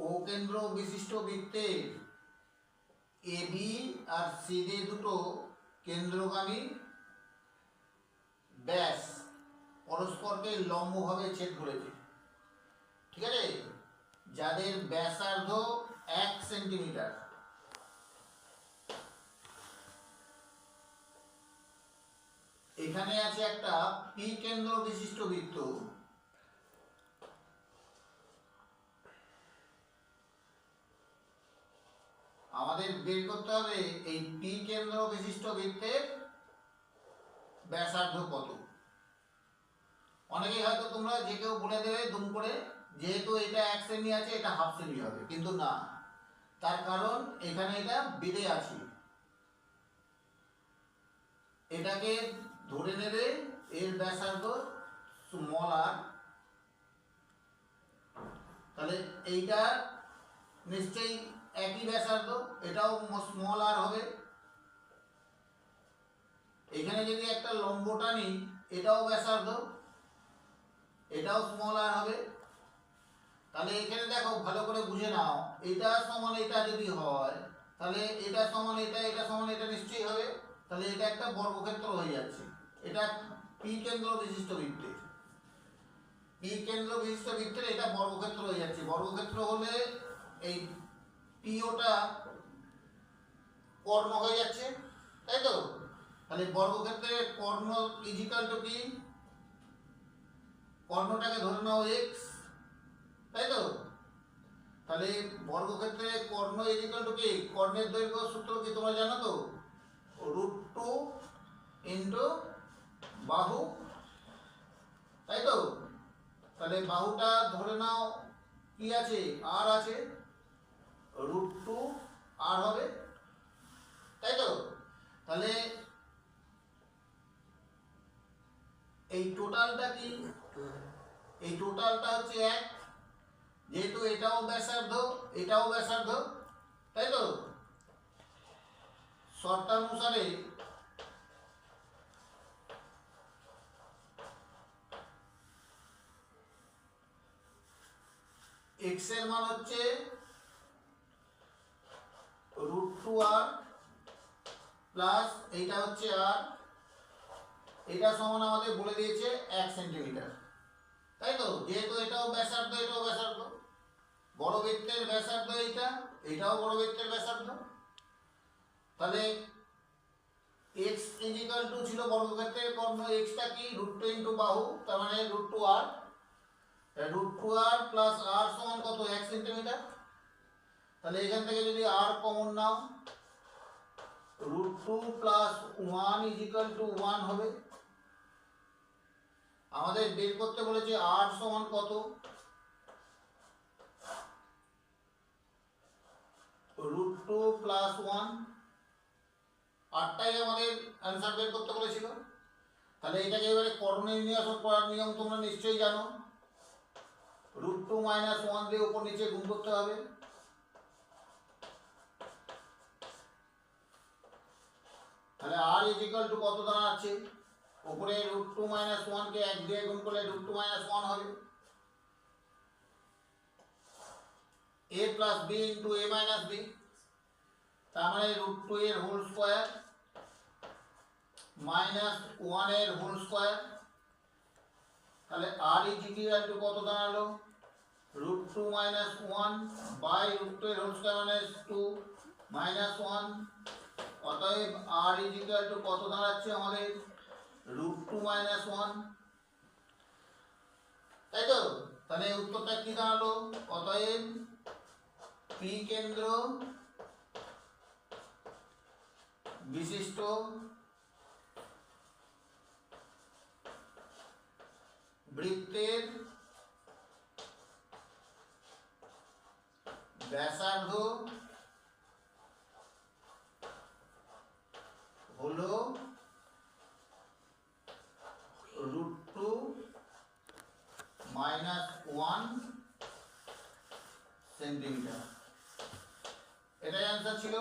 ও কেন্দ্র বিশিষ্ট বৃত্তের এবি আর সিডি দুটো কেন্দ্রগামী ব্যাস পরস্পরকে লম্বভাবে ছেদ করেছে, ঠিক আছে, যাদের ব্যাসার্ধ 1 সেন্টিমিটার। এখানে আছে একটা পি কেন্দ্র বিশিষ্ট বৃত্ত, আমাদের বের করতে হবে এই পি কেন্দ্র বিশিষ্ট বৃত্তের ব্যাসার্ধ কত। অনেকেই হয়তো তোমরা যে কেউ বলে দেবে দুম করে, যেহেতু এটা 1 সেমি আছে এটা হাফ সেমি হবে, কিন্তু না, তার কারণ এখানে এটা বেড়ে আছে। এটাকে ধরে নেবে এর ব্যাসার্ধ স্মল আর, তাহলে এইটা নিশ্চয়ই একই ব্যাসার্ধ, এটাও স্মল আর হবে। এখানে যদি একটা লম্ব টানি এটাও ব্যাসার্ধ, এটাও স্মল আর হবে। তাহলে এখানে দেখো ভালো করে বুঝে নাও, এটা সমান এটা যদি হয় তাহলে এটা সমান এটা, এটা সমান এটা নিশ্চয়ই হবে। তাহলে এটা একটা বর্গক্ষেত্র হয়ে যাচ্ছে। এটা পি কেন্দ্র বিশিষ্ট বৃত্তের, পি কেন্দ্র বিশিষ্ট বৃত্তের এটা বর্গক্ষেত্র হয়ে যাচ্ছে। বর্গক্ষেত্র হলে এই পিওটা কর্ণ হয়ে যাচ্ছে, তাই তো? তাহলে বর্গক্ষেত্রে কর্ণ ইজিক্যাল টু কি, কর্ণটাকে ধরে নাও এক্স, তাই তো? তাহলে বর্গক্ষেত্রে কর্ণ ইজিক্যাল টু কি, কর্ণের দৈর্ঘ্য সূত্র কি তোমরা জানো তো, √2 ইন্টু বাহু, তাই তো? তাহলে বাহুটা ধরে নাও কি আছে, আর আছে, √2 আর হবে, তাই তো? তাহলে এই টোটালটা কি, এই টোটালটা হচ্ছে 1, যেহেতু এটাও ব্যাসার্ধ এটাও ব্যাসার্ধ, তাই তো? শর্তানুসারে x এর মান হচ্ছে √2r প্লাস এইটা হচ্ছে r, এটা সমান আমাদের বলে দিয়েছে 1 সেন্টিমিটার, তাই তো? যেহেতু এটাও ব্যাসার্ধ এটাও ব্যাসার্ধ, বড় বৃত্তের ব্যাসার্ধ এইটা, এটাও বড় বৃত্তের ব্যাসার্ধ। তাহলে x ইজিক্যাল টু ছিল বর্গক্ষেত্রের কর্ণ, xটা কি √2 ইন্টু বাহু, তার মানে √2r, √2r প্লাস r সমান কত, 1 সেন্টিমিটার। তাহলে এখান থেকে যদি r কমন নাও, √2 প্লাস 1 ইজিক্যাল টু 1 হবে। আমাদের বের করতে বলেছে r সমান কত, √2 প্লাস 1, আটটাই আমাদের অ্যান্সার বের করতে বলেছিল। তাহলে এটাকে এবারে কর্ণ নির্ণয় করার নিয়ম তোমরা নিশ্চয়ই জানো, √2 মাইনাস 1 দিয়ে উপর নিচে গুণ করতে হবে। তাহলে r ইজিক্যাল টু কত দাঁড়াচ্ছে, উপরে √2 মাইনাস 1 কে 1 দিয়ে গুণ করলে √2 মাইনাস 1 হবে, a plus b into a minus b, তার মানে √2 এর হোল স্কয়ার মাইনাস 1 এর হোল স্কয়ার। তাহলে r ইজিক্যাল টু কত দাঁড়ালো, √2 মাইনাস 1 বাই √2 এর হোল স্কয়ার মানে 2 মাইনাস 1। অতএব r ইজিক্যাল টু কত দাঁড়াচ্ছে আমাদের, √2 মাইনাস 1, তাই তো? তাহলে উত্তরটা কি দাঁড়ালো, অতএব পি কেন্দ্র বিশিষ্ট বৃত্তের ব্যাসার্ধ হলো √2 মাইনাস 1 সেন্টিমিটার। এটাই অ্যান্সার ছিল।